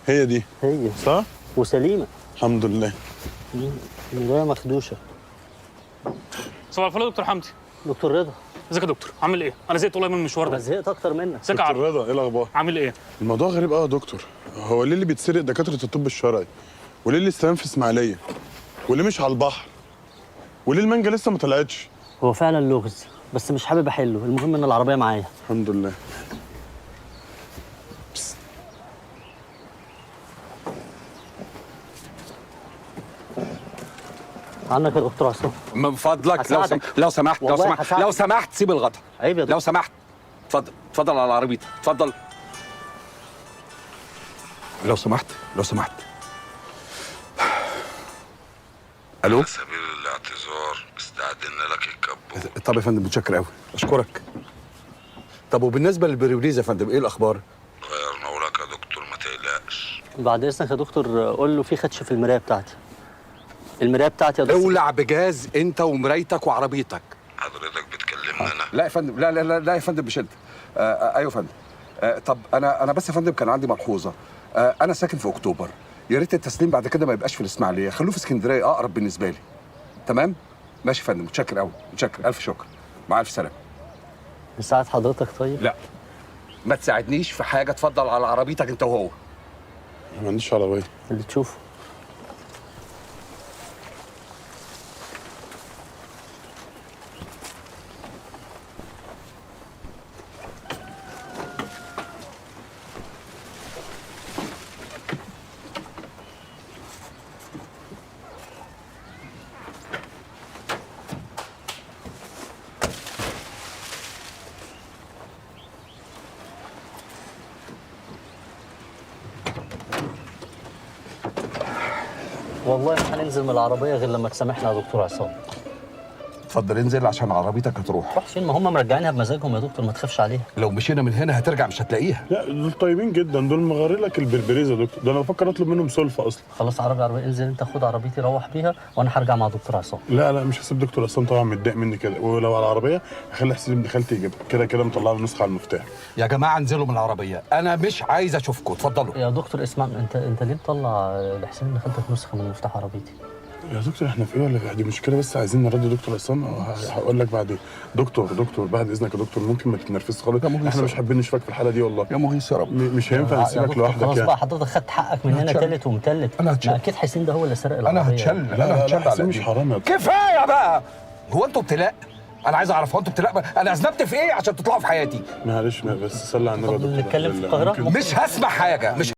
هي دي هي صح؟ وسليمه. الحمد لله. المرايه مخدوشه. صباح الفل يا دكتور حمدي. دكتور رضا. ازيك يا دكتور؟ عامل ايه؟ انا زهقت والله من المشوار انا ده. زهقت اكتر منك. ازيك يا دكتور عرب؟ رضا، ايه الاخبار؟ عامل ايه؟ الموضوع غريب قوي يا دكتور. هو ليه اللي بيتسرق دكاتره الطب الشرعي؟ وليه اللي استلام في اسماعيليه؟ وليه مش على البحر؟ وليه المانجا لسه ما طلعتش؟ هو فعلا لغز بس مش حابب احله، المهم ان العربيه معايا. الحمد لله. عنك يا دكتور عصام. من فضلك هساعدك. لو سمحت والله لو هساعدك. سمحت سيب الغطا. عيب يا دكتور. لو سمحت اتفضل على عربيتي، اتفضل. لو سمحت. الو. على سبيل الاعتذار استعدنا لك الكبوت. طب يا فندم متشكر قوي، اشكرك. طب وبالنسبه للبريوريز يا فندم ايه الاخبار؟ غيرنا لك يا دكتور ما تقلقش. بعد اذنك يا دكتور قول له في خدش في المرايه بتاعتي. المرايه بتاعتي يا دكتور. اولع بجاز انت ومرايتك وعربيتك. حضرتك بتكلمنا انا؟ لا يا فندم، لا يا فندم مش انت. ايوه يا فندم. طب انا بس يا فندم كان عندي ملحوظه. انا ساكن في اكتوبر، يا ريت التسليم بعد كده ما يبقاش في الاسماعيليه، خلوه في اسكندريه اقرب بالنسبه لي. تمام؟ ماشي يا فندم، متشكر قوي، متشكر، الف شكر. مع الف سلامه. نساعد حضرتك طيب؟ لا ما تساعدنيش في حاجه، اتفضل على عربيتك انت وهو. ما عنديش عربيه. اللي تشوفه. والله ما هننزل من العربيه غير لما تسامحنا يا دكتور عصام. اتفضل انزل عشان عربيتك هتروح. روح فين؟ ما هم مرجعينها بمزاجهم يا دكتور، ما تخافش عليها. لو مشينا من هنا هترجع مش هتلاقيها. لا دول طيبين جدا، دول مغيرين لك البربريز يا دكتور. ده انا بفكر اطلب منهم سلفه اصلا. خلاص عربيه انزل انت خد عربيتي روح بيها وانا هرجع مع دكتور عصام. لا مش هسيب دكتور عصام طبعا، متضايق مني كده. ولو على العربيه هخلي حسين ابن خالتي يجيبها، كده مطلع له نسخه على المفتاح. يا جماعه انزلوا من العربيه، انا مش عايز اشوفكم، اتفضلوا. يا دكتور اسمع، انت ليه مطلع لحسين ابن خالتك نسخه من مفتاح عربيتي؟ يا دكتور احنا في ايه ولا في دي مشكله؟ بس عايزين نرد دكتور عصام. هقول لك بعدين. دكتور بعد اذنك يا دكتور، ممكن ما تتنرفزش خالص. احنا مش حابين نشوفك في الحاله دي والله. يا مغيث يا رب. مش هينفع نسيبك لوحدك خلاص يعني. بقى حضرتك خدت حقك مننا تالت ومتلت. أنا هتشل. ما اكيد حسين ده هو اللي سرق العربيه. انا هتشل، لا على حسين مش إيدي. حرام يا دكتور. كفايه بقى. هو انتوا ابتلاء؟ انا عايز اعرف هو انتوا ابتلاء بقى؟ انا اذنبت في ايه عشان تطلعوا في حياتي؟ معلش بس صلي على النبي يا طب دكتور. نتكلم في لا، القاهرة؟ ممكن- مش هسمع حاجه، مش